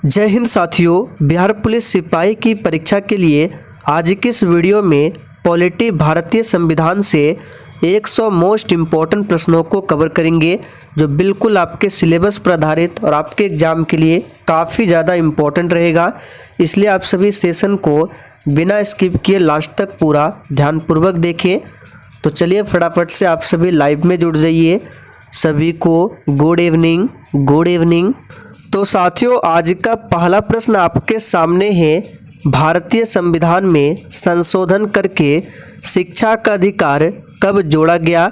जय हिंद साथियों, बिहार पुलिस सिपाही की परीक्षा के लिए आज के इस वीडियो में पॉलिटी भारतीय संविधान से 100 मोस्ट इम्पॉर्टेंट प्रश्नों को कवर करेंगे जो बिल्कुल आपके सिलेबस पर आधारित और आपके एग्ज़ाम के लिए काफ़ी ज़्यादा इम्पॉर्टेंट रहेगा। इसलिए आप सभी सेशन को बिना स्किप किए लास्ट तक पूरा ध्यानपूर्वक देखें। तो चलिए फटाफट से आप सभी लाइव में जुड़ जाइए। सभी को गुड इवनिंग। Good evening. तो साथियों, आज का पहला प्रश्न आपके सामने है, भारतीय संविधान में संशोधन करके शिक्षा का अधिकार कब जोड़ा गया।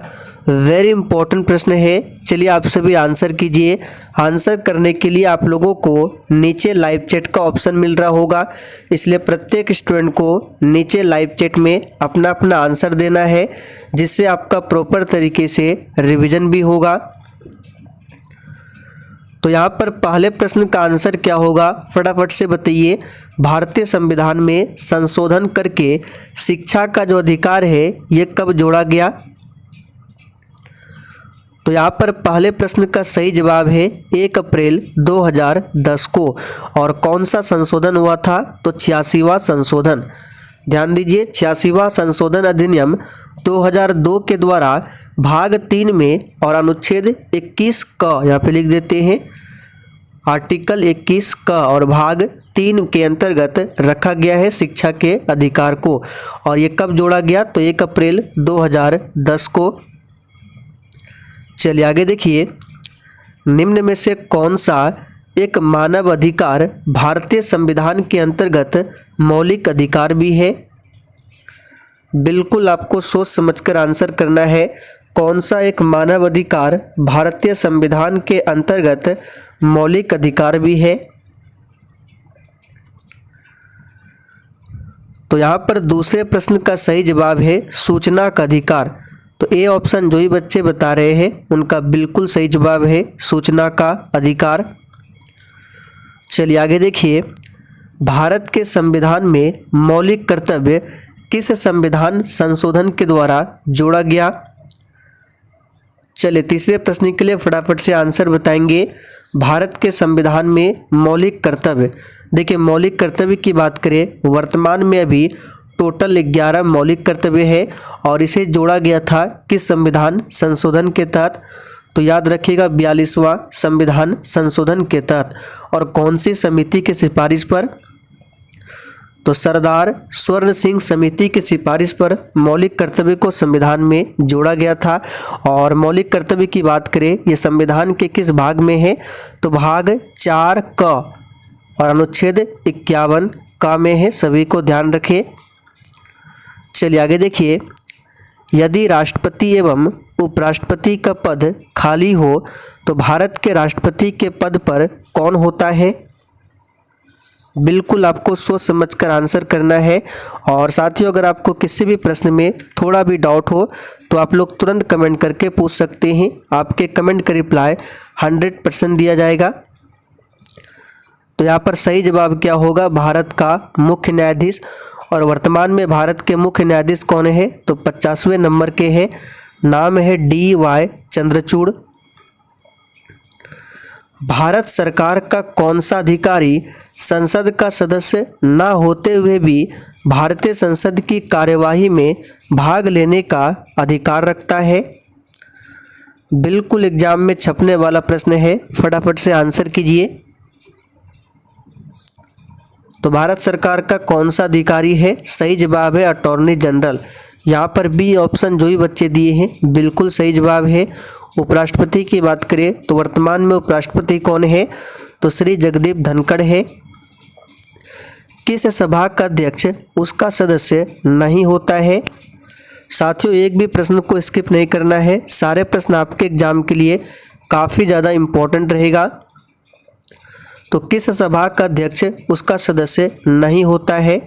वेरी इंपॉर्टेंट प्रश्न है। चलिए आप सभी आंसर कीजिए। आंसर करने के लिए आप लोगों को नीचे लाइव चैट का ऑप्शन मिल रहा होगा, इसलिए प्रत्येक स्टूडेंट को नीचे लाइव चैट में अपना अपना आंसर देना है, जिससे आपका प्रॉपर तरीके से रिवीजन भी होगा। तो यहाँ पर पहले प्रश्न का आंसर क्या होगा, फटाफट से बताइए। भारतीय संविधान में संशोधन करके शिक्षा का जो अधिकार है ये कब जोड़ा गया। तो यहाँ पर पहले प्रश्न का सही जवाब है 1 अप्रैल 2010 को। और कौन सा संशोधन हुआ था, तो 86वां संशोधन। ध्यान दीजिए, 86वां संशोधन अधिनियम 2002 के द्वारा भाग 3 में और अनुच्छेद 21 का यहाँ पे लिख देते हैं, आर्टिकल 21 का और भाग 3 के अंतर्गत रखा गया है शिक्षा के अधिकार को। और ये कब जोड़ा गया, तो 1 अप्रैल 2010 को। चलिए आगे देखिए, निम्न में से कौन सा एक मानव अधिकार भारतीय संविधान के अंतर्गत मौलिक अधिकार भी है। बिल्कुल आपको सोच समझकर आंसर करना है। कौन सा एक मानव अधिकार भारतीय संविधान के अंतर्गत मौलिक अधिकार भी है। तो यहाँ पर दूसरे प्रश्न का सही जवाब है सूचना का अधिकार। तो ए ऑप्शन जो ही बच्चे बता रहे हैं उनका बिल्कुल सही जवाब है सूचना का अधिकार। चलिए आगे देखिए, भारत के संविधान में मौलिक कर्तव्य किस संविधान संशोधन के द्वारा जोड़ा गया। चलिए तीसरे प्रश्न के लिए फटाफट से आंसर बताएंगे। भारत के संविधान में मौलिक कर्तव्य, देखिए मौलिक कर्तव्य की बात करें, वर्तमान में अभी टोटल 11 मौलिक कर्तव्य है और इसे जोड़ा गया था किस संविधान संशोधन के तहत, तो याद रखिएगा 42वां संविधान संशोधन के तहत। और कौन सी समिति की सिफारिश पर, तो सरदार स्वर्ण सिंह समिति की सिफारिश पर मौलिक कर्तव्य को संविधान में जोड़ा गया था। और मौलिक कर्तव्य की बात करें, ये संविधान के किस भाग में है, तो भाग 4 क और अनुच्छेद 51 का में है, सभी को ध्यान रखें। चलिए आगे देखिए, यदि राष्ट्रपति एवं उपराष्ट्रपति का पद खाली हो तो भारत के राष्ट्रपति के पद पर कौन होता है। बिल्कुल आपको सोच समझकर आंसर करना है। और साथियों, अगर आपको किसी भी प्रश्न में थोड़ा भी डाउट हो तो आप लोग तुरंत कमेंट करके पूछ सकते हैं। आपके कमेंट का रिप्लाई 100% दिया जाएगा। तो यहाँ पर सही जवाब क्या होगा, भारत का मुख्य न्यायाधीश। और वर्तमान में भारत के मुख्य न्यायाधीश कौन है, तो 50वें नंबर के हैं, नाम है DY चंद्रचूड़। भारत सरकार का कौन सा अधिकारी संसद का सदस्य न होते हुए भी भारतीय संसद की कार्यवाही में भाग लेने का अधिकार रखता है। बिल्कुल एग्जाम में छपने वाला प्रश्न है, फटाफट से आंसर कीजिए। तो भारत सरकार का कौन सा अधिकारी है, सही जवाब है अटॉर्नी जनरल। यहाँ पर बी ऑप्शन जो ही बच्चे दिए हैं बिल्कुल सही जवाब है। उपराष्ट्रपति की बात करें तो वर्तमान में उपराष्ट्रपति कौन है, तो श्री जगदीप धनखड़ है। किस सभा का अध्यक्ष उसका सदस्य नहीं होता है। साथियों, एक भी प्रश्न को स्किप नहीं करना है, सारे प्रश्न आपके एग्जाम के लिए काफ़ी ज़्यादा इम्पोर्टेंट रहेगा। तो किस सभा का अध्यक्ष उसका सदस्य नहीं होता है।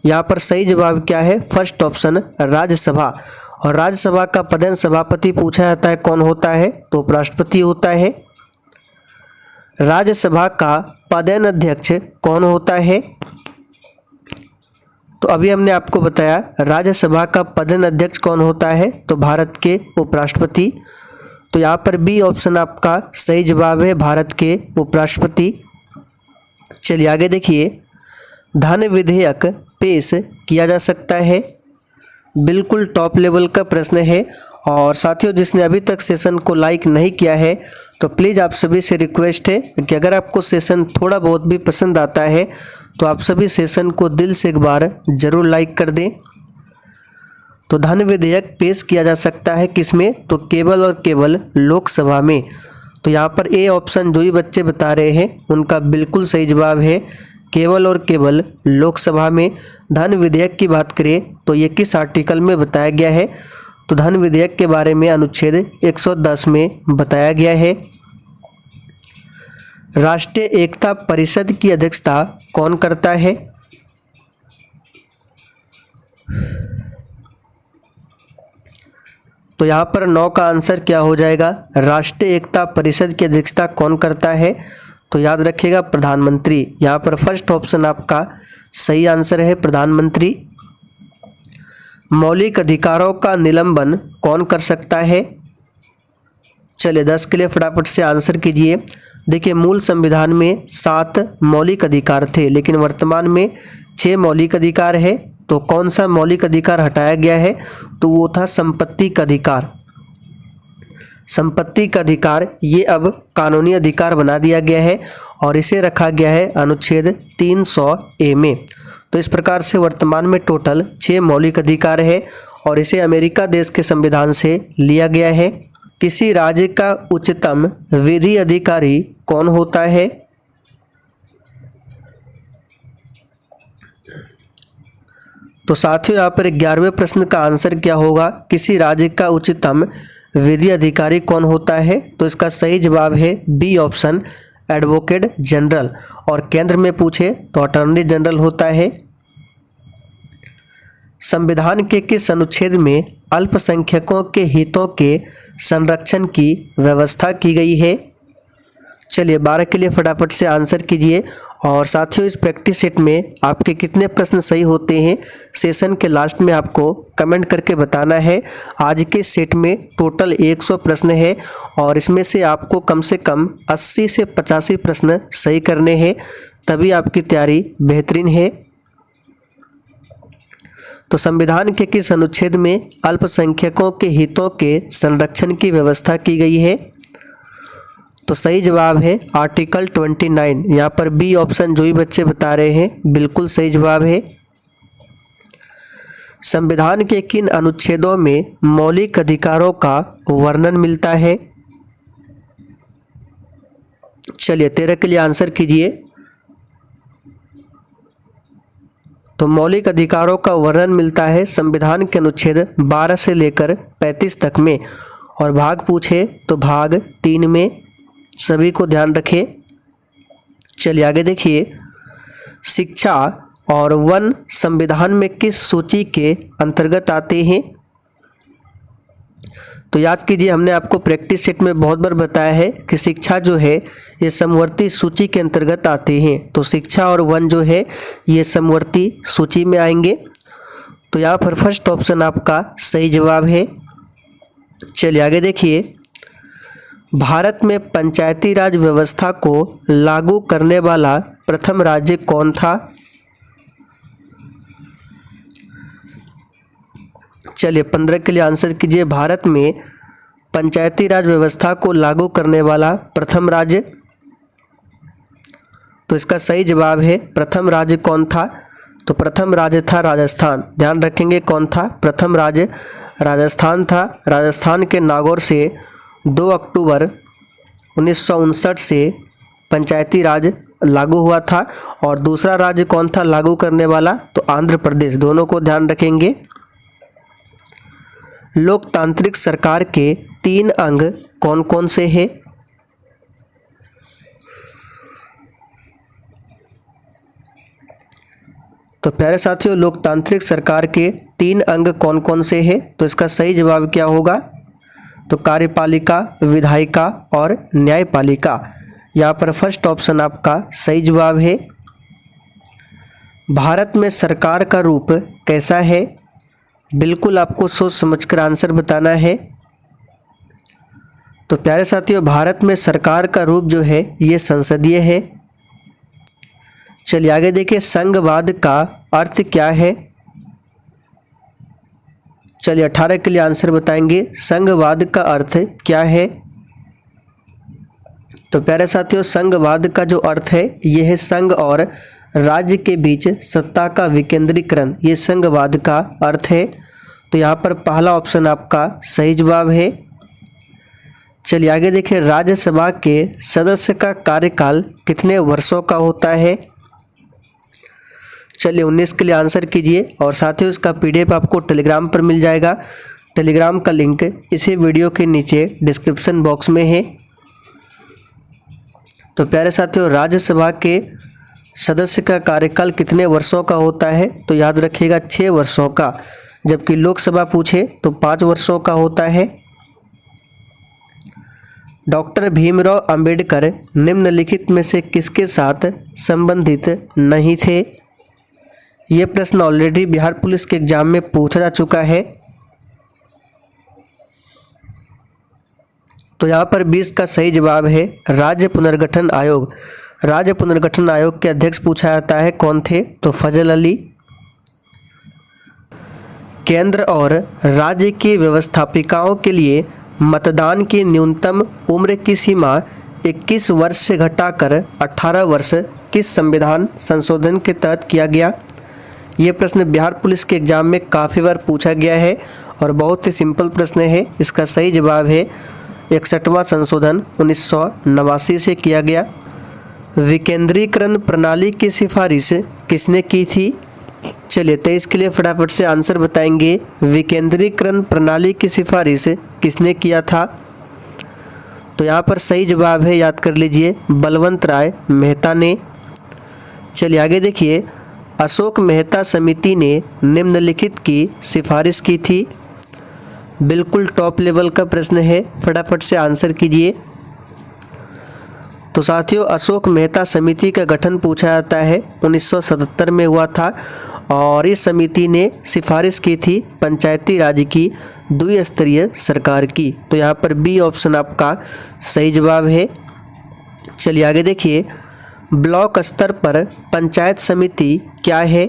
यहाँ पर सही जवाब क्या है, फर्स्ट ऑप्शन राज्यसभा। और राज्यसभा का पदेन सभापति पूछा जाता है कौन होता है, तो उपराष्ट्रपति होता है। राज्यसभा का पदेन अध्यक्ष कौन होता है, तो अभी हमने आपको बताया राज्यसभा का पदेन अध्यक्ष कौन होता है, तो भारत के उपराष्ट्रपति। तो यहाँ पर बी ऑप्शन आपका सही जवाब है, भारत के उपराष्ट्रपति। चलिए आगे देखिए, धन विधेयक पेश किया जा सकता है। बिल्कुल टॉप लेवल का प्रश्न है। और साथियों, जिसने अभी तक सेशन को लाइक नहीं किया है तो प्लीज़ आप सभी से रिक्वेस्ट है कि अगर आपको सेशन थोड़ा बहुत भी पसंद आता है तो आप सभी सेशन को दिल से एक बार ज़रूर लाइक कर दें। तो धन विधेयक पेश किया जा सकता है किसमें, तो केवल और केवल लोकसभा में। तो यहाँ पर ए ऑप्शन जो ही बच्चे बता रहे हैं उनका बिल्कुल सही जवाब है, केवल और केवल लोकसभा में। धन विधेयक की बात करें तो ये किस आर्टिकल में बताया गया है, तो धन विधेयक के बारे में अनुच्छेद 110 में बताया गया है। राष्ट्रीय एकता परिषद की अध्यक्षता कौन करता है, तो यहाँ पर 9 का आंसर क्या हो जाएगा, राष्ट्रीय एकता परिषद की अध्यक्षता कौन करता है, तो याद रखिएगा प्रधानमंत्री। यहाँ पर फर्स्ट ऑप्शन आपका सही आंसर है, प्रधानमंत्री। मौलिक अधिकारों का निलंबन कौन कर सकता है, चलिए 10 के लिए फटाफट से आंसर कीजिए। देखिए, मूल संविधान में 7 मौलिक अधिकार थे लेकिन वर्तमान में 6 मौलिक अधिकार है। तो कौन सा मौलिक अधिकार हटाया गया है, तो वो था संपत्ति का अधिकार। संपत्ति का अधिकार ये अब कानूनी अधिकार बना दिया गया है और इसे रखा गया है अनुच्छेद 300A में। तो इस प्रकार से वर्तमान में टोटल 6 मौलिक अधिकार है और इसे अमेरिका देश के संविधान से लिया गया है। किसी राज्य का उच्चतम विधि अधिकारी कौन होता है, तो साथियों यहाँ पर 11वें प्रश्न का आंसर क्या होगा, किसी राज्य का उच्चतम विधि अधिकारी कौन होता है, तो इसका सही जवाब है बी ऑप्शन, एडवोकेट जनरल। और केंद्र में पूछे तो अटॉर्नी जनरल होता है। संविधान के किस अनुच्छेद में अल्पसंख्यकों के हितों के संरक्षण की व्यवस्था की गई है, चलिए 12 के लिए फटाफट से आंसर कीजिए। और साथियों, इस प्रैक्टिस सेट में आपके कितने प्रश्न सही होते हैं सेशन के लास्ट में आपको कमेंट करके बताना है। आज के सेट में टोटल 100 प्रश्न है और इसमें से आपको कम से कम 80 से 85 प्रश्न सही करने हैं, तभी आपकी तैयारी बेहतरीन है। तो संविधान के किस अनुच्छेद में अल्पसंख्यकों के हितों के संरक्षण की व्यवस्था की गई है, तो सही जवाब है आर्टिकल 29। यहाँ पर बी ऑप्शन जो ही बच्चे बता रहे हैं बिल्कुल सही जवाब है। संविधान के किन अनुच्छेदों में मौलिक अधिकारों का वर्णन मिलता है, चलिए 13 के लिए आंसर कीजिए। तो मौलिक अधिकारों का वर्णन मिलता है संविधान के अनुच्छेद 12 से लेकर 35 तक में। और भाग पूछे तो भाग 3 में, सभी को ध्यान रखें। चलिए आगे देखिए, शिक्षा और वन संविधान में किस सूची के अंतर्गत आते हैं, तो याद कीजिए हमने आपको प्रैक्टिस सेट में बहुत बार बताया है कि शिक्षा जो है ये समवर्ती सूची के अंतर्गत आते हैं। तो शिक्षा और वन जो है ये समवर्ती सूची में आएंगे। तो यहाँ पर फर्स्ट ऑप्शन आपका सही जवाब है। चलिए आगे देखिए, भारत में पंचायती राज व्यवस्था को लागू करने वाला प्रथम राज्य कौन था, चलिए 15 के लिए आंसर कीजिए। भारत में पंचायती राज व्यवस्था को लागू करने वाला प्रथम राज्य, तो इसका सही जवाब है प्रथम राज्य कौन था, तो प्रथम राज्य था राजस्थान। ध्यान रखेंगे कौन था, प्रथम राज्य राजस्थान था। राजस्थान के नागौर से 2 अक्टूबर 1959 से पंचायती राज लागू हुआ था। और दूसरा राज्य कौन था लागू करने वाला, तो आंध्र प्रदेश। दोनों को ध्यान रखेंगे। लोकतांत्रिक सरकार के 3 अंग कौन कौन से हैं, तो प्यारे साथियों लोकतांत्रिक सरकार के 3 अंग कौन कौन से हैं, तो इसका सही जवाब क्या होगा, तो कार्यपालिका, विधायिका और न्यायपालिका। यहाँ पर फर्स्ट ऑप्शन आपका सही जवाब है। भारत में सरकार का रूप कैसा है, बिल्कुल आपको सोच समझकर आंसर बताना है। तो प्यारे साथियों भारत में सरकार का रूप जो है ये संसदीय है। चलिए आगे देखिए, संघवाद का अर्थ क्या है। चलिए 18 के लिए आंसर बताएंगे, संघवाद का अर्थ क्या है। तो प्यारे साथियों, संघवाद का जो अर्थ है यह है संघ और राज्य के बीच सत्ता का विकेंद्रीकरण, ये संघवाद का अर्थ है। तो यहाँ पर पहला ऑप्शन आपका सही जवाब है। चलिए आगे देखिए, राज्यसभा के सदस्य का कार्यकाल कितने वर्षों का होता है। चलिए 19 के लिए आंसर कीजिए और साथियों इसका पीडीएफ आपको टेलीग्राम पर मिल जाएगा। टेलीग्राम का लिंक इसी वीडियो के नीचे डिस्क्रिप्शन बॉक्स में है। तो प्यारे साथियों, राज्यसभा के सदस्य का कार्यकाल कितने वर्षों का होता है, तो याद रखिएगा 6 वर्षों का, जबकि लोकसभा पूछे तो 5 वर्षों का होता है। डॉक्टर भीमराव अंबेडकर निम्नलिखित में से किसके साथ संबंधित नहीं थे। ये प्रश्न ऑलरेडी बिहार पुलिस के एग्जाम में पूछा जा चुका है। तो यहाँ पर 20 का सही जवाब है राज्य पुनर्गठन आयोग। राज्य पुनर्गठन आयोग के अध्यक्ष पूछा जाता है, कौन थे, तो फजल अली। केंद्र और राज्य की व्यवस्थापिकाओं के लिए मतदान की न्यूनतम उम्र की सीमा 21 वर्ष से घटाकर 18 वर्ष किस संविधान संशोधन के तहत किया गया। ये प्रश्न बिहार पुलिस के एग्जाम में काफ़ी बार पूछा गया है और बहुत ही सिंपल प्रश्न है। इसका सही जवाब है 61वां संशोधन 1989 से किया गया। विकेंद्रीकरण प्रणाली की सिफारिश किसने की थी। चलिए 23 के लिए फटाफट से आंसर बताएंगे, विकेंद्रीकरण प्रणाली की सिफारिश किसने किया था। तो यहाँ पर सही जवाब है, याद कर लीजिए, बलवंत राय मेहता ने। चलिए आगे देखिए, अशोक मेहता समिति ने निम्नलिखित की सिफारिश की थी। बिल्कुल टॉप लेवल का प्रश्न है, फटाफट से आंसर कीजिए। तो साथियों, अशोक मेहता समिति का गठन पूछा जाता है 1977 में हुआ था और इस समिति ने सिफारिश की थी पंचायती राज की द्विस्तरीय सरकार की। तो यहाँ पर बी ऑप्शन आपका सही जवाब है। चलिए आगे देखिए, ब्लॉक स्तर पर पंचायत समिति क्या है।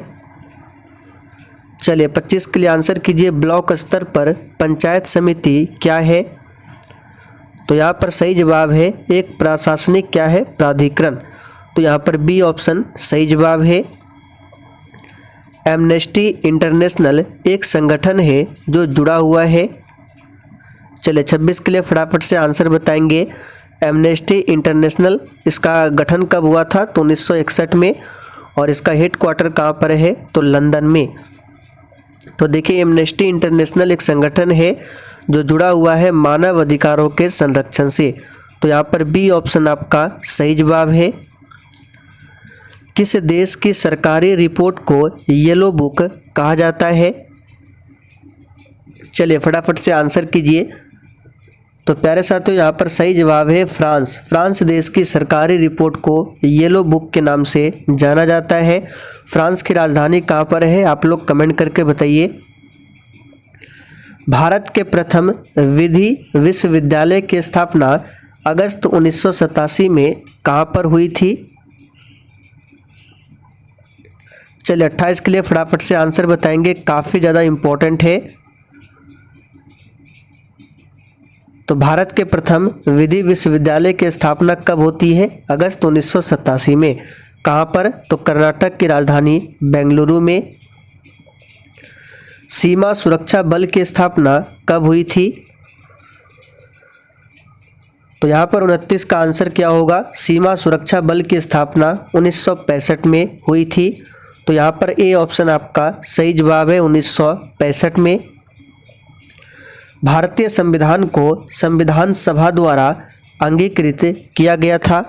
चलिए 25 के लिए आंसर कीजिए, ब्लॉक स्तर पर पंचायत समिति क्या है। तो यहाँ पर सही जवाब है एक प्रशासनिक क्या है, प्राधिकरण। तो यहाँ पर बी ऑप्शन सही जवाब है। एमनेस्टी इंटरनेशनल एक संगठन है जो जुड़ा हुआ है। चलिए 26 के लिए फटाफट से आंसर बताएंगे, एमनेस्टी इंटरनेशनल इसका गठन कब हुआ था, तो 1961 में, और इसका हेड क्वार्टर कहाँ पर है, तो लंदन में। तो देखिए, एमनेस्टी इंटरनेशनल एक संगठन है जो जुड़ा हुआ है मानव अधिकारों के संरक्षण से। तो यहाँ पर बी ऑप्शन आपका सही जवाब है। किस देश की सरकारी रिपोर्ट को येलो बुक कहा जाता है। चलिए फटाफट से आंसर कीजिए। तो प्यारे साथियों, यहाँ पर सही जवाब है फ्रांस। फ्रांस देश की सरकारी रिपोर्ट को येलो बुक के नाम से जाना जाता है। फ्रांस की राजधानी कहाँ पर है, आप लोग कमेंट करके बताइए। भारत के प्रथम विधि विश्वविद्यालय की स्थापना अगस्त 1987 में कहाँ पर हुई थी। चलिए 28 के लिए फटाफट से आंसर बताएंगे, काफ़ी ज़्यादा इम्पोर्टेंट है। तो भारत के प्रथम विधि विश्वविद्यालय की स्थापना कब होती है, अगस्त 1987 में। कहाँ पर, तो कर्नाटक की राजधानी बेंगलुरु में। सीमा सुरक्षा बल की स्थापना कब हुई थी। तो यहाँ पर 29 का आंसर क्या होगा, सीमा सुरक्षा बल की स्थापना 1965 में हुई थी। तो यहाँ पर ए ऑप्शन आपका सही जवाब है, 1965 में। भारतीय संविधान को संविधान सभा द्वारा अंगीकृत किया गया था।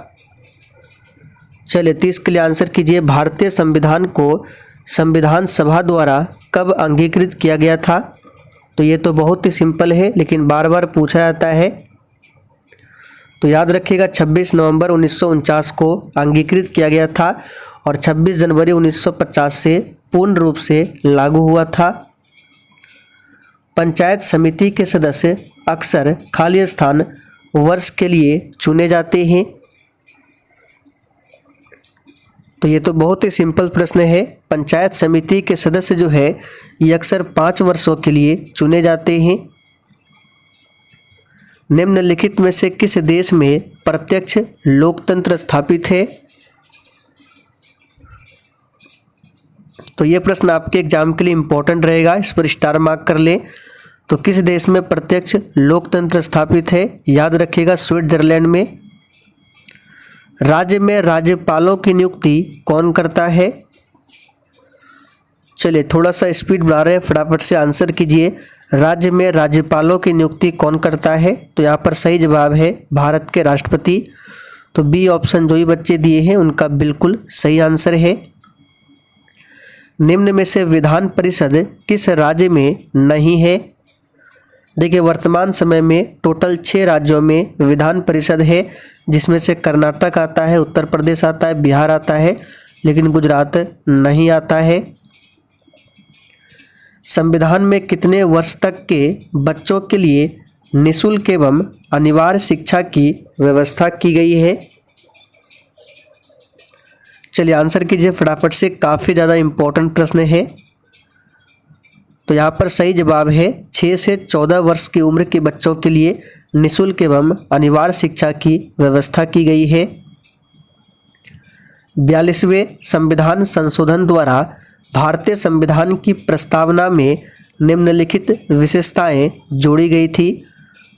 चलिए 30 के लिए आंसर कीजिए, भारतीय संविधान को संविधान सभा द्वारा कब अंगीकृत किया गया था। तो ये तो बहुत ही सिंपल है, लेकिन बार बार पूछा जाता है। तो याद रखिएगा 26 नवंबर 1949 को अंगीकृत किया गया था और 26 जनवरी 1950 से पूर्ण रूप से लागू हुआ था। पंचायत समिति के सदस्य अक्सर खाली स्थान वर्ष के लिए चुने जाते हैं। तो तो ये तो बहुत ही सिंपल प्रश्न है। पंचायत समिति के सदस्य जो है ये अक्सर 5 वर्षों के लिए चुने जाते हैं। निम्नलिखित में से किस देश में प्रत्यक्ष लोकतंत्र स्थापित है? तो ये प्रश्न आपके एग्जाम के लिए इम्पोर्टेंट रहेगा, इस पर स्टार मार्क कर लें। तो किस देश में प्रत्यक्ष लोकतंत्र स्थापित है? याद रखिएगा, स्विट्जरलैंड में। राज्य में राज्यपालों की नियुक्ति कौन करता है? चलिए थोड़ा सा स्पीड बढ़ा रहे हैं, फटाफट से आंसर कीजिए। राज्य में राज्यपालों की नियुक्ति कौन करता है? तो यहाँ पर सही जवाब है भारत के राष्ट्रपति। तो बी ऑप्शन जो ही बच्चे दिए हैं उनका बिल्कुल सही आंसर है। निम्न में से विधान परिषद किस राज्य में नहीं है? देखिए वर्तमान समय में टोटल 6 राज्यों में विधान परिषद है, जिसमें से कर्नाटक आता है, उत्तर प्रदेश आता है, बिहार आता है, लेकिन गुजरात नहीं आता है। संविधान में कितने वर्ष तक के बच्चों के लिए निःशुल्क एवं अनिवार्य शिक्षा की व्यवस्था की गई है? चलिए आंसर कीजिए फटाफट से, काफ़ी ज़्यादा इम्पोर्टेंट प्रश्न है। तो यहाँ पर सही जवाब है 6 से 14 वर्ष की उम्र के बच्चों के लिए निःशुल्क एवं अनिवार्य शिक्षा की व्यवस्था की गई है। 42वें संविधान संशोधन द्वारा भारतीय संविधान की प्रस्तावना में निम्नलिखित विशेषताएं जोड़ी गई थी।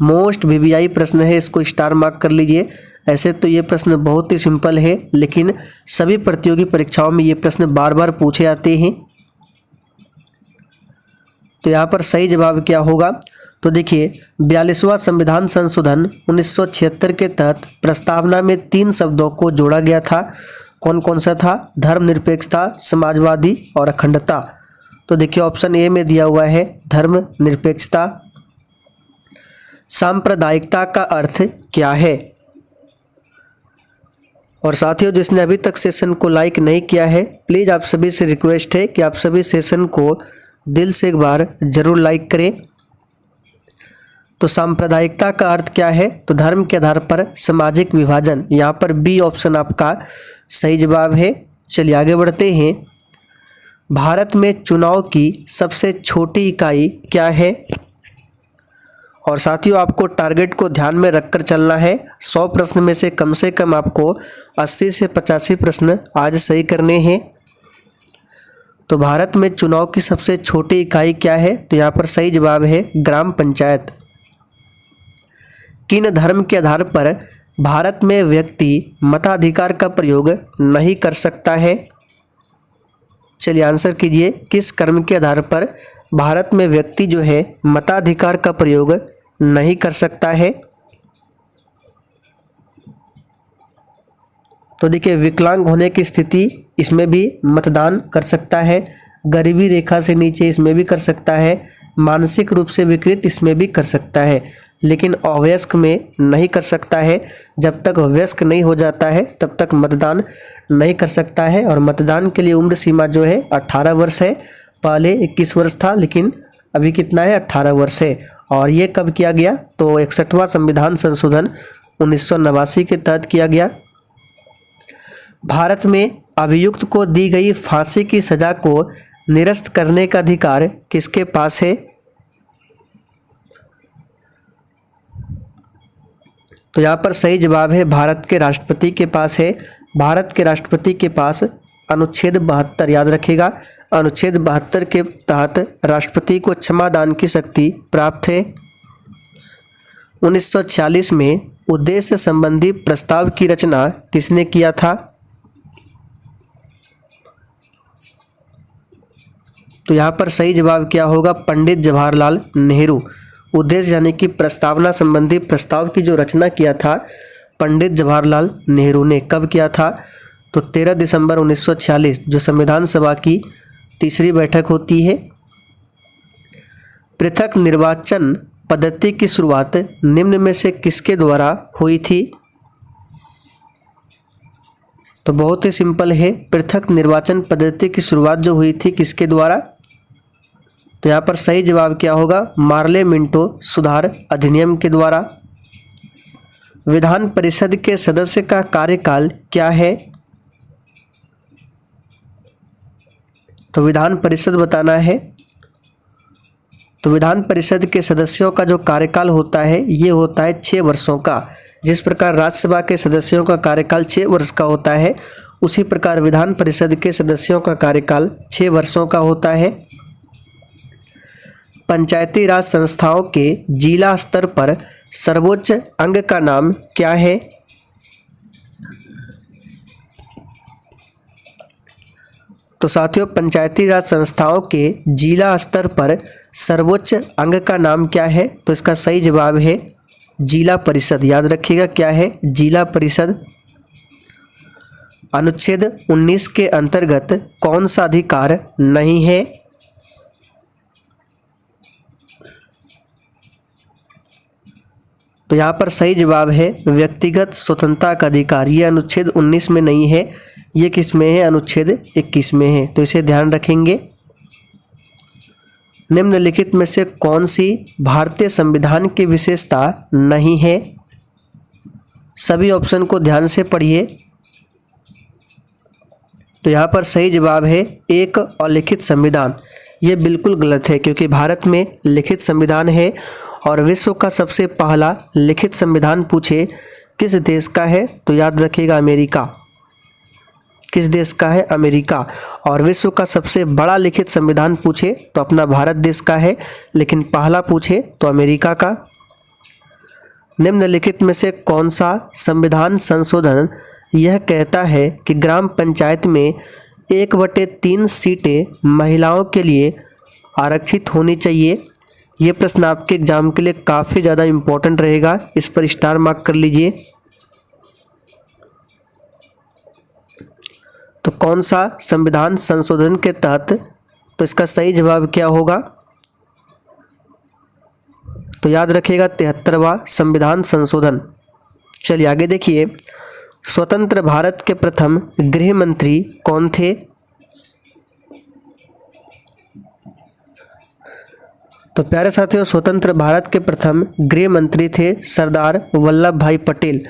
मोस्ट वीवीआई प्रश्न है, इसको स्टार मार्क कर लीजिए। ऐसे तो ये प्रश्न बहुत ही सिंपल है, लेकिन सभी प्रतियोगी परीक्षाओं में ये प्रश्न बार बार पूछे जाते हैं। तो यहाँ पर सही जवाब क्या होगा? तो देखिए 42वां संविधान संशोधन 1976 के तहत प्रस्तावना में 3 शब्दों को जोड़ा गया था। कौन कौन सा था? धर्मनिरपेक्षता, समाजवादी और अखंडता। तो देखिए ऑप्शन ए में दिया हुआ है धर्मनिरपेक्षता। सांप्रदायिकता का अर्थ क्या है? और साथियों जिसने अभी तक सेशन को लाइक नहीं किया है, प्लीज़ आप सभी से रिक्वेस्ट है कि आप सभी सेशन को दिल से एक बार जरूर लाइक करें। तो सांप्रदायिकता का अर्थ क्या है? तो धर्म के आधार पर सामाजिक विभाजन। यहाँ पर बी ऑप्शन आपका सही जवाब है। चलिए आगे बढ़ते हैं। भारत में चुनाव की सबसे छोटी इकाई क्या है? और साथियों आपको टारगेट को ध्यान में रखकर चलना है। 100 प्रश्न में से कम आपको 80 से 85 प्रश्न आज सही करने हैं। तो भारत में चुनाव की सबसे छोटी इकाई क्या है? तो यहाँ पर सही जवाब है ग्राम पंचायत। किन धर्म के आधार पर भारत में व्यक्ति मताधिकार का प्रयोग नहीं कर सकता है? चलिए आंसर कीजिए, किस कर्म के आधार पर भारत में व्यक्ति जो है मताधिकार का प्रयोग नहीं कर सकता है? तो देखिए विकलांग होने की स्थिति, इसमें भी मतदान कर सकता है। गरीबी रेखा से नीचे, इसमें भी कर सकता है। मानसिक रूप से विकृत, इसमें भी कर सकता है, लेकिन अवयस्क में नहीं कर सकता है। जब तक वयस्क नहीं हो जाता है तब तक मतदान नहीं कर सकता है। और मतदान के लिए उम्र सीमा जो है 18 वर्ष है। पहले 21 वर्ष था, लेकिन अभी कितना है? 18 वर्ष है। और ये कब किया गया? तो 61वां संविधान संशोधन 1989 के तहत किया गया। भारत में अभियुक्त को दी गई फांसी की सजा को निरस्त करने का अधिकार किसके पास है? तो यहाँ पर सही जवाब है भारत के राष्ट्रपति के पास है। भारत के राष्ट्रपति के पास अनुच्छेद 72, याद रखिएगा, अनुच्छेद 72 के तहत राष्ट्रपति को क्षमादान की शक्ति प्राप्त है। 1946 में उद्देश्य संबंधी प्रस्ताव की रचना किसने किया था? तो यहाँ पर सही जवाब क्या होगा? पंडित जवाहरलाल नेहरू। उद्देश्य यानी कि प्रस्तावना संबंधी प्रस्ताव की जो रचना किया था पंडित जवाहरलाल नेहरू ने। कब किया था? तो 13 दिसंबर 1946, जो संविधान सभा की तीसरी बैठक होती है। पृथक निर्वाचन पद्धति की शुरुआत निम्न में से किसके द्वारा हुई थी? तो बहुत ही सिंपल है, पृथक निर्वाचन पद्धति की शुरुआत जो हुई थी किसके द्वारा? तो यहाँ पर सही जवाब क्या होगा? मार्ले मिंटो सुधार अधिनियम के द्वारा। विधान परिषद के सदस्य का कार्यकाल क्या है? तो विधान परिषद बताना है। तो विधान परिषद के सदस्यों का जो कार्यकाल होता है ये होता है 6 वर्षों का। जिस प्रकार राज्यसभा के सदस्यों का कार्यकाल 6 वर्ष का होता है, उसी प्रकार विधान परिषद के सदस्यों का कार्यकाल 6 वर्षों का होता है। पंचायती राज संस्थाओं के जिला स्तर पर सर्वोच्च अंग का नाम क्या है? तो साथियों, पंचायती राज संस्थाओं के जिला स्तर पर सर्वोच्च अंग का नाम क्या है? तो इसका सही जवाब है जिला परिषद। याद रखिएगा क्या है? जिला परिषद। अनुच्छेद 19 के अंतर्गत कौन सा अधिकार नहीं है? तो यहाँ पर सही जवाब है व्यक्तिगत स्वतंत्रता का अधिकार। ये अनुच्छेद 19 में नहीं है, ये किस में है? अनुच्छेद 21 में है। तो इसे ध्यान रखेंगे। निम्नलिखित में से कौन सी भारतीय संविधान की विशेषता नहीं है? सभी ऑप्शन को ध्यान से पढ़िए। तो यहाँ पर सही जवाब है एक अलिखित संविधान। ये बिल्कुल गलत है, क्योंकि भारत में लिखित संविधान है और विश्व का सबसे पहला लिखित संविधान पूछे किस देश का है? तो याद रखिएगा अमेरिका। किस देश का है? अमेरिका। और विश्व का सबसे बड़ा लिखित संविधान पूछे तो अपना भारत देश का है, लेकिन पहला पूछे तो अमेरिका का। निम्नलिखित में से कौन सा संविधान संशोधन यह कहता है कि ग्राम पंचायत में 1/3 सीटें महिलाओं के लिए आरक्षित होनी चाहिए? ये प्रश्न आपके एग्जाम के लिए काफ़ी ज़्यादा इम्पोर्टेंट रहेगा, इस पर स्टार मार्क कर लीजिए। तो कौन सा संविधान संशोधन के तहत? तो इसका सही जवाब क्या होगा? तो याद रखिएगा 73वां संविधान संशोधन। चलिए आगे देखिए। स्वतंत्र भारत के प्रथम गृह मंत्री कौन थे? तो प्यारे साथियों, स्वतंत्र भारत के प्रथम गृह मंत्री थे सरदार वल्लभ भाई पटेल,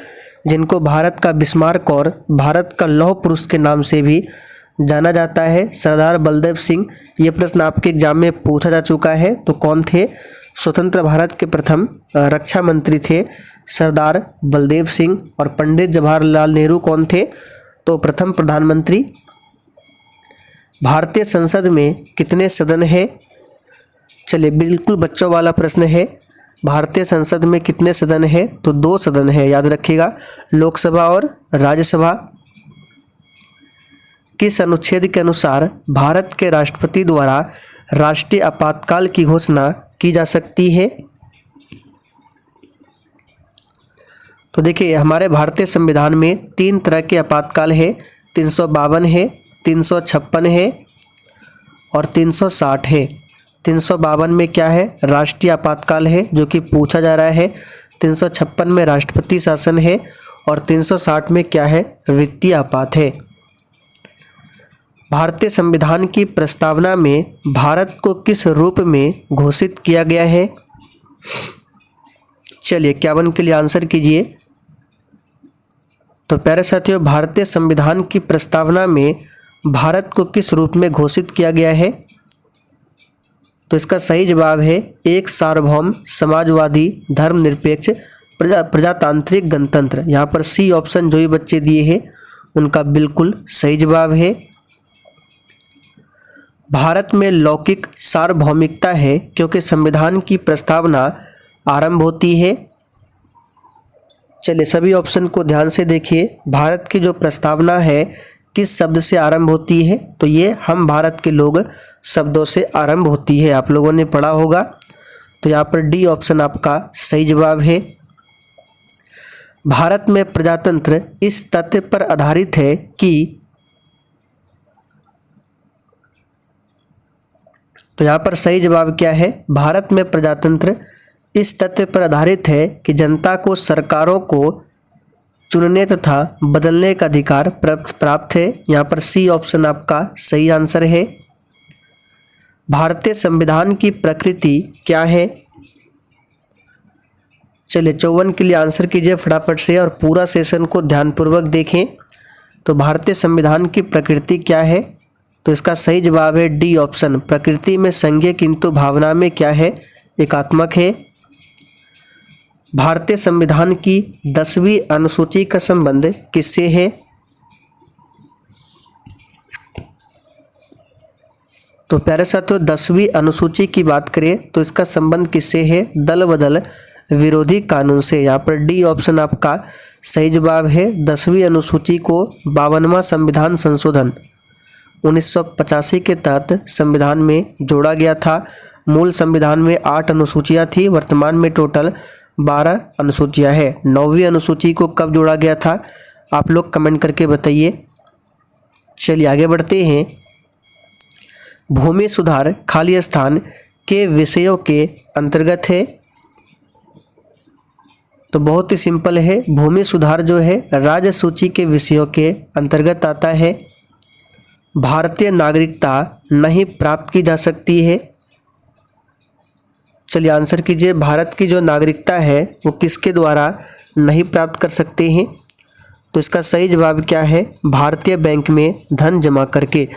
जिनको भारत का बिस्मार्क और भारत का लौह पुरुष के नाम से भी जाना जाता है, सरदार बलदेव सिंह। ये प्रश्न आपके एग्जाम में पूछा जा चुका है। तो कौन थे? स्वतंत्र भारत के प्रथम रक्षा मंत्री थे सरदार बलदेव सिंह। और पंडित जवाहरलाल नेहरू कौन थे? तो प्रथम प्रधानमंत्री। भारतीय संसद में कितने सदन हैं? चलिए बिल्कुल बच्चों वाला प्रश्न है। भारतीय संसद में कितने सदन हैं? तो 2 सदन है, याद रखिएगा, लोकसभा और राज्यसभा। किस अनुच्छेद के अनुसार भारत के राष्ट्रपति द्वारा राष्ट्रीय आपातकाल की घोषणा की जा सकती है? तो देखिए, हमारे भारतीय संविधान में 3 तरह के आपातकाल है। 352 है, 356 है और 360 है। 352 में क्या है? राष्ट्रीय आपातकाल है, जो कि पूछा जा रहा है। 356 में राष्ट्रपति शासन है और 360 में क्या है? वित्तीय आपात है। भारतीय संविधान की प्रस्तावना में भारत को किस रूप में घोषित किया गया है? चलिए 51 के लिए आंसर कीजिए। तो प्यारे साथियों, भारतीय संविधान की प्रस्तावना में भारत को किस रूप में घोषित किया गया है? तो इसका सही जवाब है एक सार्वभौम समाजवादी धर्मनिरपेक्ष प्रजातांत्रिक गणतंत्र। यहाँ पर सी ऑप्शन जो ही बच्चे दिए हैं उनका बिल्कुल सही जवाब है। भारत में लौकिक सार्वभौमिकता है क्योंकि संविधान की प्रस्तावना आरंभ होती है। चलिए सभी ऑप्शन को ध्यान से देखिए। भारत की जो प्रस्तावना है किस शब्द से आरंभ होती है? तो ये हम भारत के लोग शब्दों से आरंभ होती है, आप लोगों ने पढ़ा होगा। तो यहाँ पर डी ऑप्शन आपका सही जवाब है। भारत में प्रजातंत्र इस तथ्य पर आधारित है कि, तो यहाँ पर सही जवाब क्या है? भारत में प्रजातंत्र इस तथ्य पर आधारित है कि जनता को सरकारों को चुनने तथा बदलने का अधिकार प्राप्त है। यहाँ पर सी ऑप्शन आपका सही आंसर है। भारतीय संविधान की प्रकृति क्या है? चलिए 54 के लिए आंसर कीजिए फटाफट से और पूरा सेशन को ध्यानपूर्वक देखें। तो भारतीय संविधान की प्रकृति क्या है? तो इसका सही जवाब है डी ऑप्शन, प्रकृति में संज्ञेय किंतु भावना में क्या है, एकात्मक है। भारतीय संविधान की 10वीं अनुसूची का संबंध किससे है? तो प्यारे साथियों 10वीं अनुसूची की बात करें तो इसका संबंध किससे है? दल बदल विरोधी कानून से। यहाँ पर डी ऑप्शन आपका सही जवाब है। 10वीं अनुसूची को 52वां संविधान संशोधन 1985 के तहत संविधान में जोड़ा गया था। मूल संविधान में 8 अनुसूचियाँ थी, वर्तमान में टोटल 12 अनुसूचियाँ हैं। 9वीं अनुसूची को कब जोड़ा गया था आप लोग कमेंट करके बताइए। चलिए आगे बढ़ते हैं। भूमि सुधार खाली स्थान के विषयों के अंतर्गत है। तो बहुत ही सिंपल है, भूमि सुधार जो है राज्य सूची के विषयों के अंतर्गत आता है। भारतीय नागरिकता नहीं प्राप्त की जा सकती है। चलिए आंसर कीजिए, भारत की जो नागरिकता है वो किसके द्वारा नहीं प्राप्त कर सकते हैं? तो इसका सही जवाब क्या है? भारतीय बैंक में धन जमा करके।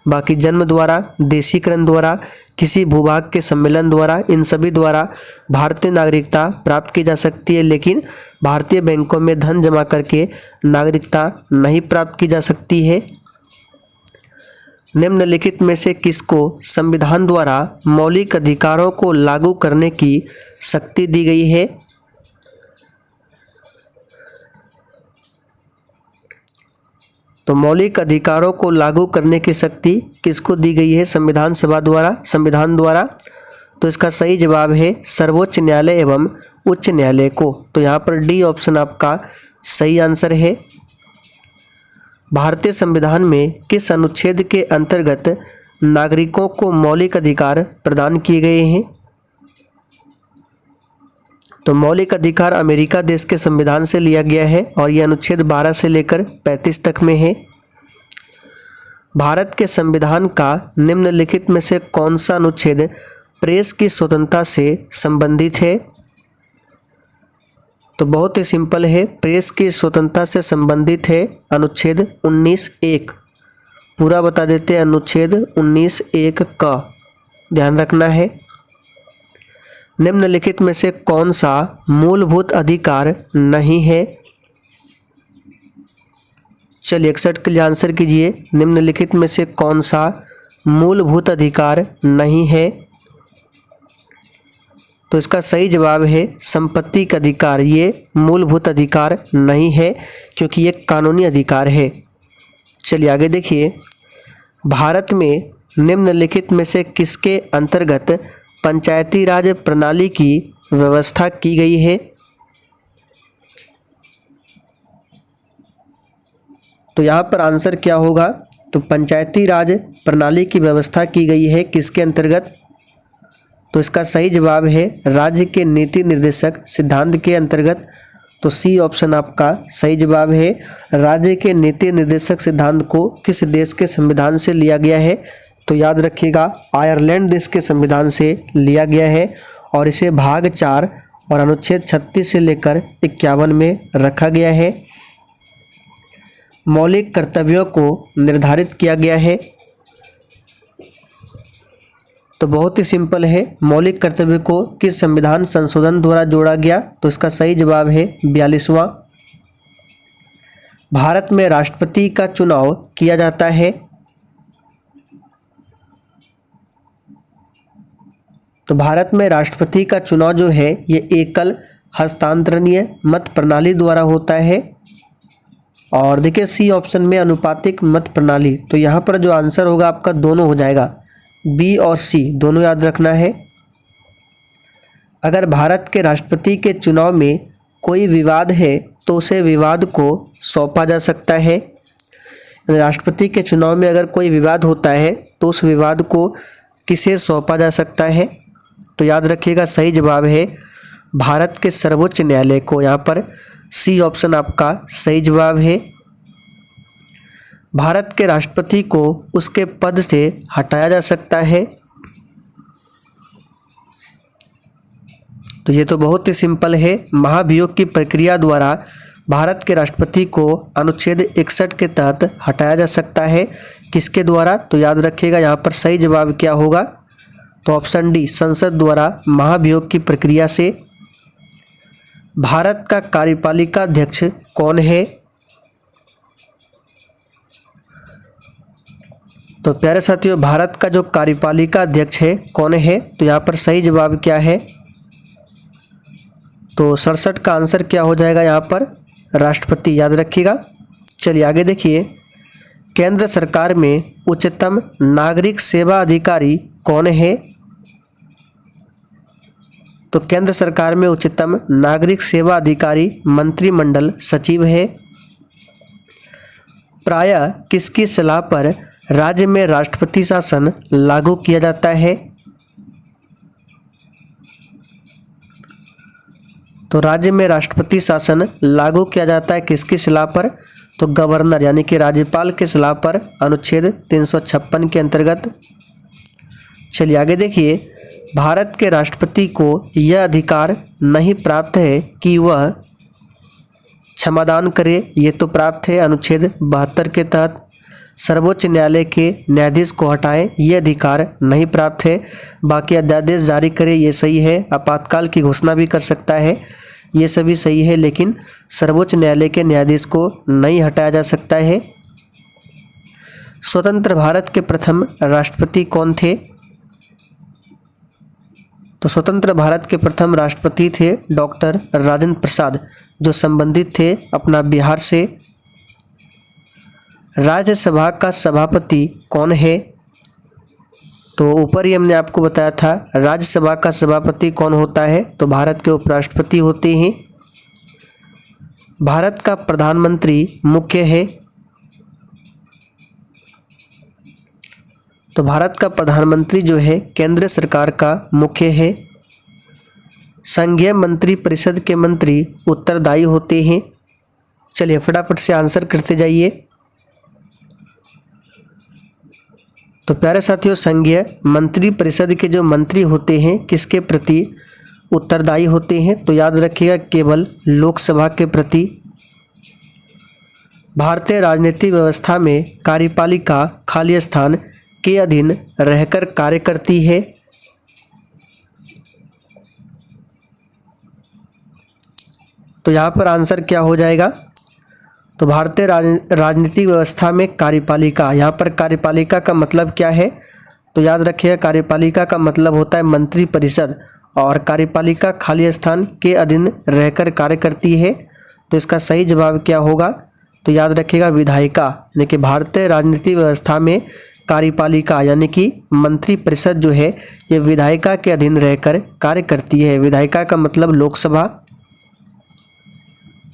बाकी जन्म द्वारा, देशीकरण द्वारा, किसी भूभाग के सम्मेलन द्वारा, इन सभी द्वारा भारतीय नागरिकता प्राप्त की जा सकती है, लेकिन भारतीय बैंकों में धन जमा करके नागरिकता नहीं प्राप्त की जा सकती है। निम्नलिखित में से किसको संविधान द्वारा मौलिक अधिकारों को लागू करने की शक्ति दी गई है? तो मौलिक अधिकारों को लागू करने की शक्ति किसको दी गई है संविधान सभा द्वारा, संविधान द्वारा? तो इसका सही जवाब है सर्वोच्च न्यायालय एवं उच्च न्यायालय को। तो यहाँ पर डी ऑप्शन आपका सही आंसर है। भारतीय संविधान में किस अनुच्छेद के अंतर्गत नागरिकों को मौलिक अधिकार प्रदान किए गए हैं? तो मौलिक अधिकार अमेरिका देश के संविधान से लिया गया है और यह अनुच्छेद 12 से लेकर 35 तक में है। भारत के संविधान का निम्नलिखित में से कौन सा अनुच्छेद प्रेस की स्वतंत्रता से संबंधित है? तो बहुत ही सिंपल है, प्रेस की स्वतंत्रता से संबंधित है अनुच्छेद 19(1). पूरा बता देते हैं, अनुच्छेद 19(1) का ध्यान रखना है। निम्नलिखित में से कौन सा मूलभूत अधिकार नहीं है? चलिए 61 के लिए आंसर कीजिए। निम्नलिखित में से कौन सा मूलभूत अधिकार नहीं है? तो इसका सही जवाब है संपत्ति का अधिकार। ये मूलभूत अधिकार नहीं है क्योंकि ये कानूनी अधिकार है। चलिए आगे देखिए। भारत में निम्नलिखित में से किसके अंतर्गत पंचायती राज प्रणाली की व्यवस्था की गई है? तो यहाँ पर आंसर क्या होगा? तो पंचायती राज प्रणाली की व्यवस्था की गई है किसके अंतर्गत? तो इसका सही जवाब है राज्य के नीति निर्देशक सिद्धांत के अंतर्गत। तो सी ऑप्शन आपका सही जवाब है। राज्य के नीति निर्देशक सिद्धांत को किस देश के संविधान से लिया गया है? तो याद रखिएगा आयरलैंड देश के संविधान से लिया गया है और इसे भाग 4 और अनुच्छेद 36 से लेकर 51 में रखा गया है। मौलिक कर्तव्यों को निर्धारित किया गया है। तो बहुत ही सिंपल है, मौलिक कर्तव्य को किस संविधान संशोधन द्वारा जोड़ा गया? तो इसका सही जवाब है 42वां। भारत में राष्ट्रपति का चुनाव किया जाता है। तो भारत में राष्ट्रपति का चुनाव जो है ये एकल हस्तांतरणीय मत प्रणाली द्वारा होता है। और देखिए सी ऑप्शन में अनुपातिक मत प्रणाली। तो यहाँ पर जो आंसर होगा आपका दोनों हो जाएगा, बी और सी दोनों याद रखना है। अगर भारत के राष्ट्रपति के चुनाव में कोई विवाद है तो उसे विवाद को सौंपा जा सकता है। राष्ट्रपति के चुनाव में अगर कोई विवाद होता है तो उस विवाद को किसे सौंपा जा सकता है? तो याद रखिएगा सही जवाब है भारत के सर्वोच्च न्यायालय को। यहाँ पर सी ऑप्शन आपका सही जवाब है। भारत के राष्ट्रपति को उसके पद से हटाया जा सकता है। तो ये तो बहुत ही सिंपल है, महाभियोग की प्रक्रिया द्वारा भारत के राष्ट्रपति को अनुच्छेद 61 के तहत हटाया जा सकता है, किसके द्वारा? तो याद रखिएगा यहाँ पर सही जवाब क्या होगा? तो ऑप्शन डी, संसद द्वारा महाभियोग की प्रक्रिया से। भारत का कार्यपालिका अध्यक्ष कौन है? तो प्यारे साथियों, भारत का जो कार्यपालिका अध्यक्ष है कौन है? तो यहाँ पर सही जवाब क्या है? तो 67 का आंसर क्या हो जाएगा यहाँ पर? राष्ट्रपति, याद रखिएगा। चलिए आगे देखिए, केंद्र सरकार में उच्चतम नागरिक सेवा अधिकारी कौन है? तो केंद्र सरकार में उच्चतम नागरिक सेवा अधिकारी मंत्रिमंडल सचिव है। प्रायः किसकी सलाह पर राज्य में राष्ट्रपति शासन लागू किया जाता है? तो राज्य में राष्ट्रपति शासन लागू किया जाता है किसकी सलाह पर? तो गवर्नर यानी कि राज्यपाल के सलाह पर, अनुच्छेद 356 के अंतर्गत। चलिए आगे देखिए, भारत के राष्ट्रपति को यह अधिकार नहीं प्राप्त है कि वह क्षमादान करे, ये तो प्राप्त है अनुच्छेद 72 के तहत। सर्वोच्च न्यायालय के न्यायाधीश को हटाएं, ये अधिकार नहीं प्राप्त है। बाकी अध्यादेश जारी करे, ये सही है। आपातकाल की घोषणा भी कर सकता है, ये सभी सही है, लेकिन सर्वोच्च न्यायालय के न्यायाधीश को नहीं हटाया जा सकता है। स्वतंत्र भारत के प्रथम राष्ट्रपति कौन थे? तो स्वतंत्र भारत के प्रथम राष्ट्रपति थे डॉक्टर राजेंद्र प्रसाद, जो संबंधित थे अपना बिहार से। राज्यसभा का सभापति कौन है? तो ऊपर ही हमने आपको बताया था राज्यसभा का सभापति कौन होता है? तो भारत के उपराष्ट्रपति होते हैं। भारत का प्रधानमंत्री मुख्य है। तो भारत का प्रधानमंत्री जो है केंद्र सरकार का मुख्य है। संघीय मंत्री परिषद के मंत्री उत्तरदायी होते हैं। चलिए फटाफट से आंसर करते जाइए। तो प्यारे साथियों, संघीय मंत्री परिषद के जो मंत्री होते हैं किसके प्रति उत्तरदायी होते हैं? तो याद रखिएगा केवल लोकसभा के प्रति। भारतीय राजनीतिक व्यवस्था में कार्यपालिका खाली स्थान के अधीन रहकर कार्य करती है। तो यहाँ पर आंसर क्या हो जाएगा? तो भारतीय राजनीतिक व्यवस्था में कार्यपालिका, यहाँ पर कार्यपालिका का मतलब क्या है? तो याद रखिएगा कार्यपालिका का मतलब होता है मंत्री परिषद, और कार्यपालिका खाली स्थान के अधीन रहकर कार्य करती है। तो इसका सही जवाब क्या होगा? तो याद रखिएगा विधायिका, यानी कि भारतीय राजनीतिक व्यवस्था में कार्यपालिका यानी कि मंत्री परिषद जो है ये विधायिका के अधीन रहकर कार्य करती है। विधायिका का मतलब लोकसभा।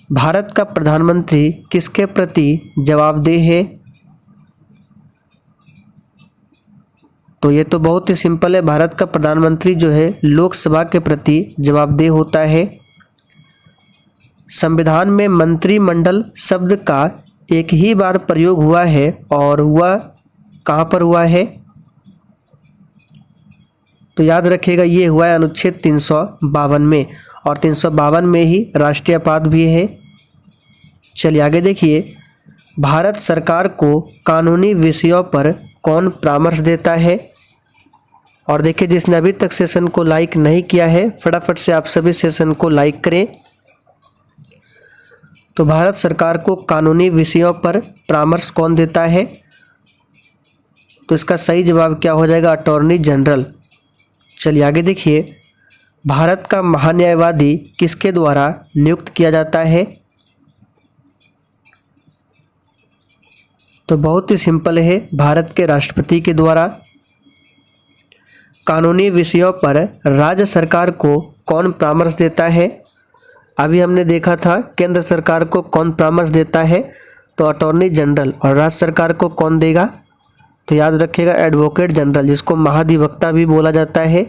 भारत का प्रधानमंत्री किसके प्रति जवाबदेह है? तो ये तो बहुत ही सिंपल है, भारत का प्रधानमंत्री जो है लोकसभा के प्रति जवाबदेह होता है। संविधान में मंत्रिमंडल शब्द का एक ही बार प्रयोग हुआ है, और वह कहाँ पर हुआ है? तो याद रखिएगा ये हुआ है अनुच्छेद 352 में, और 352 में ही राष्ट्रीय आपात भी है। चलिए आगे देखिए, भारत सरकार को कानूनी विषयों पर कौन परामर्श देता है? और देखिए जिसने अभी तक सेशन को लाइक नहीं किया है फटाफट से आप सभी सेशन को लाइक करें। तो भारत सरकार को कानूनी विषयों पर परामर्श कौन देता है? तो इसका सही जवाब क्या हो जाएगा? Attorney general. चलिए आगे देखिए, भारत का महान्यायवादी किसके द्वारा नियुक्त किया जाता है? तो बहुत ही सिंपल है, भारत के राष्ट्रपति के द्वारा। कानूनी विषयों पर राज्य सरकार को कौन परामर्श देता है? अभी हमने देखा था केंद्र सरकार को कौन परामर्श देता है, तो अटॉर्नी जनरल। और राज्य सरकार को कौन देगा? तो याद रखिएगा एडवोकेट जनरल, जिसको महाधिवक्ता भी बोला जाता है।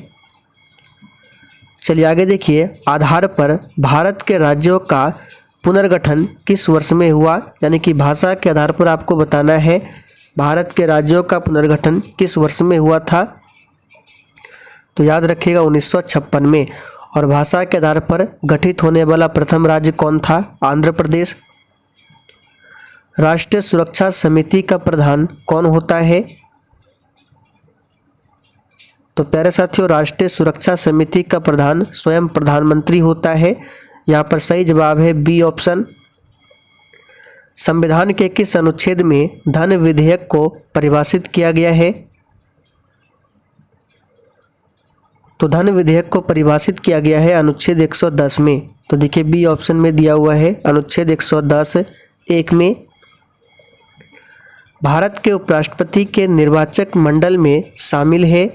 चलिए आगे देखिए, आधार पर भारत के राज्यों का पुनर्गठन किस वर्ष में हुआ? यानी कि भाषा के आधार पर आपको बताना है भारत के राज्यों का पुनर्गठन किस वर्ष में हुआ था। तो याद रखिएगा 1956 में। और भाषा के आधार पर गठित होने वाला प्रथम राज्य कौन था? आंध्र प्रदेश। राष्ट्रीय सुरक्षा समिति का प्रधान कौन होता है? तो प्यारे साथियों, राष्ट्रीय सुरक्षा समिति का प्रधान स्वयं प्रधानमंत्री होता है। यहाँ पर सही जवाब है बी ऑप्शन। संविधान के किस अनुच्छेद में धन विधेयक को परिभाषित किया गया है? तो धन विधेयक को परिभाषित किया गया है अनुच्छेद 110 में। तो देखिए बी ऑप्शन में दिया हुआ है अनुच्छेद 110(1) में। भारत के उपराष्ट्रपति के निर्वाचक मंडल में शामिल है।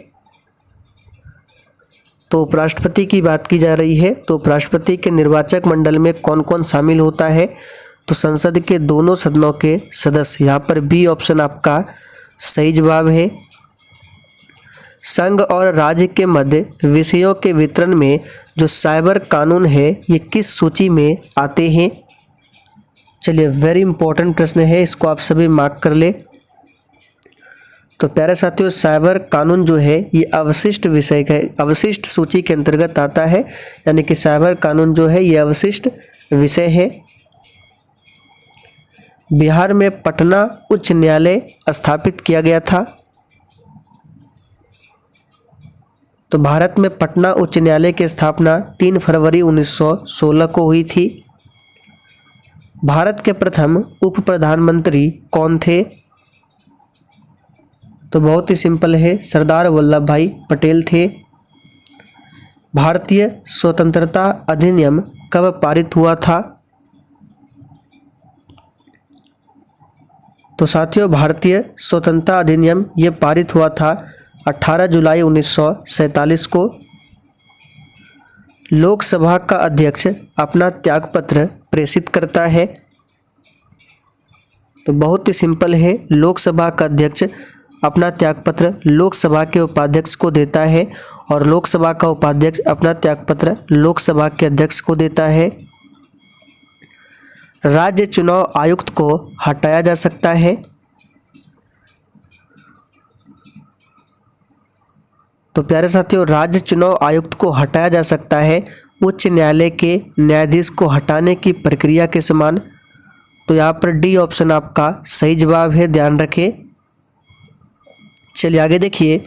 तो उपराष्ट्रपति की बात की जा रही है, तो उपराष्ट्रपति के निर्वाचक मंडल में कौन कौन शामिल होता है? तो संसद के दोनों सदनों के सदस्य। यहाँ पर बी ऑप्शन आपका सही जवाब है। संघ और राज्य के मध्य विषयों के वितरण में जो साइबर कानून है, ये किस सूची में आते हैं? चलिए, वेरी इंपॉर्टेंट प्रश्न है, इसको आप सभी मार्क कर ले। तो प्यारे साथियों, साइबर कानून जो है ये अवशिष्ट विषय का अवशिष्ट सूची के अंतर्गत आता है, यानी कि साइबर कानून जो है ये अवशिष्ट विषय है। बिहार में पटना उच्च न्यायालय स्थापित किया गया था। तो भारत में पटना उच्च न्यायालय की स्थापना 3 फरवरी 1916 को हुई थी। भारत के प्रथम उप प्रधानमंत्री कौन थे? तो बहुत ही सिंपल है, सरदार वल्लभ भाई पटेल थे। भारतीय स्वतंत्रता अधिनियम कब पारित हुआ था? तो साथियों, भारतीय स्वतंत्रता अधिनियम ये पारित हुआ था 18 जुलाई 1947 को। लोकसभा का अध्यक्ष अपना त्यागपत्र प्रेषित करता है। तो बहुत ही सिंपल है, लोकसभा का अध्यक्ष अपना त्यागपत्र लोकसभा के उपाध्यक्ष को देता है और लोकसभा का उपाध्यक्ष अपना त्यागपत्र लोकसभा के अध्यक्ष को देता है। राज्य चुनाव आयुक्त को हटाया जा सकता है। तो प्यारे साथियों, राज्य चुनाव आयुक्त को हटाया जा सकता है उच्च न्यायालय के न्यायाधीश को हटाने की प्रक्रिया के समान। तो यहाँ पर डी ऑप्शन आपका सही जवाब है, ध्यान रखें। चलिए आगे देखिए,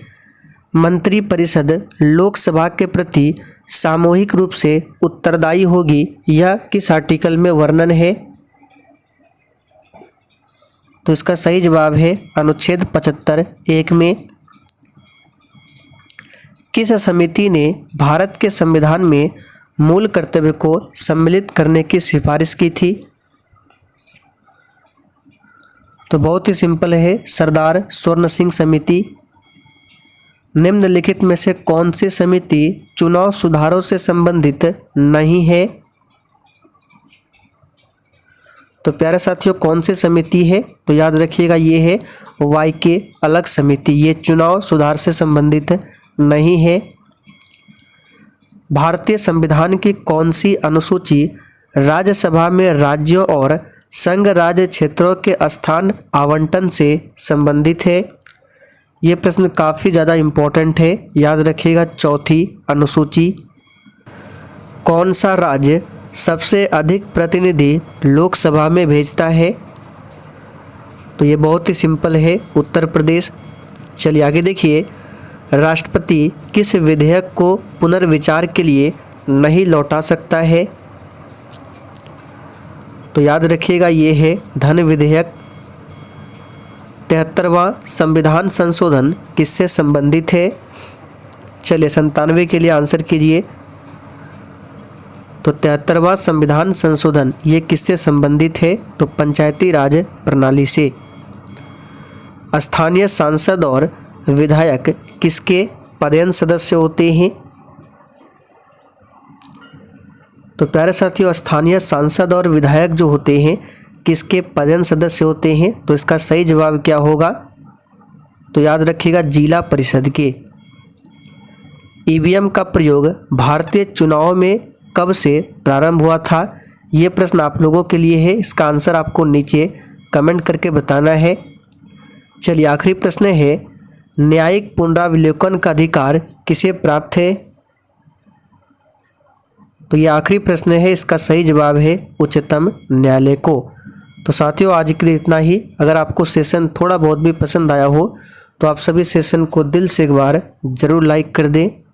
मंत्री परिषद लोकसभा के प्रति सामूहिक रूप से उत्तरदायी होगी, यह किस आर्टिकल में वर्णन है? तो इसका सही जवाब है अनुच्छेद 75(1) में। किस समिति ने भारत के संविधान में मूल कर्तव्य को सम्मिलित करने की सिफारिश की थी? तो बहुत ही सिंपल है, सरदार स्वर्ण सिंह समिति। निम्नलिखित में से कौन सी समिति चुनाव सुधारों से संबंधित नहीं है? तो प्यारे साथियों, कौन सी समिति है? तो याद रखिएगा, ये है वाई अलग समिति, ये चुनाव सुधार से संबंधित नहीं है। भारतीय संविधान की कौन सी अनुसूची राज्यसभा में राज्यों और संघ राज्य क्षेत्रों के स्थान आवंटन से संबंधित है? ये प्रश्न काफ़ी ज़्यादा इम्पोर्टेंट है, याद रखिएगा, चौथी अनुसूची। कौन सा राज्य सबसे अधिक प्रतिनिधि लोकसभा में भेजता है? तो ये बहुत ही सिंपल है, उत्तर प्रदेश। चलिए आगे देखिए, राष्ट्रपति किस विधेयक को पुनर्विचार के लिए नहीं लौटा सकता है? तो याद रखिएगा, ये है धन विधेयक। 73वां संविधान संशोधन किससे संबंधित है? चलिए 97 के लिए आंसर कीजिए। तो 73वां संविधान संशोधन ये किससे संबंधित है? तो पंचायती राज प्रणाली से। स्थानीय सांसद और विधायक किसके पदेन सदस्य होते हैं? तो प्यारे साथियों, स्थानीय सांसद और विधायक जो होते हैं किसके पदेन सदस्य होते हैं? तो इसका सही जवाब क्या होगा? तो याद रखिएगा, जिला परिषद के। ईवीएम का प्रयोग भारतीय चुनाव में कब से प्रारंभ हुआ था? ये प्रश्न आप लोगों के लिए है, इसका आंसर आपको नीचे कमेंट करके बताना है। चलिए आखिरी प्रश्न है, न्यायिक पुनरावलोकन का अधिकार किसे प्राप्त है? तो ये आखिरी प्रश्न है, इसका सही जवाब है उच्चतम न्यायालय को। तो साथियों आज के लिए इतना ही। अगर आपको सेशन थोड़ा बहुत भी पसंद आया हो तो आप सभी सेशन को दिल से एक बार ज़रूर लाइक कर दें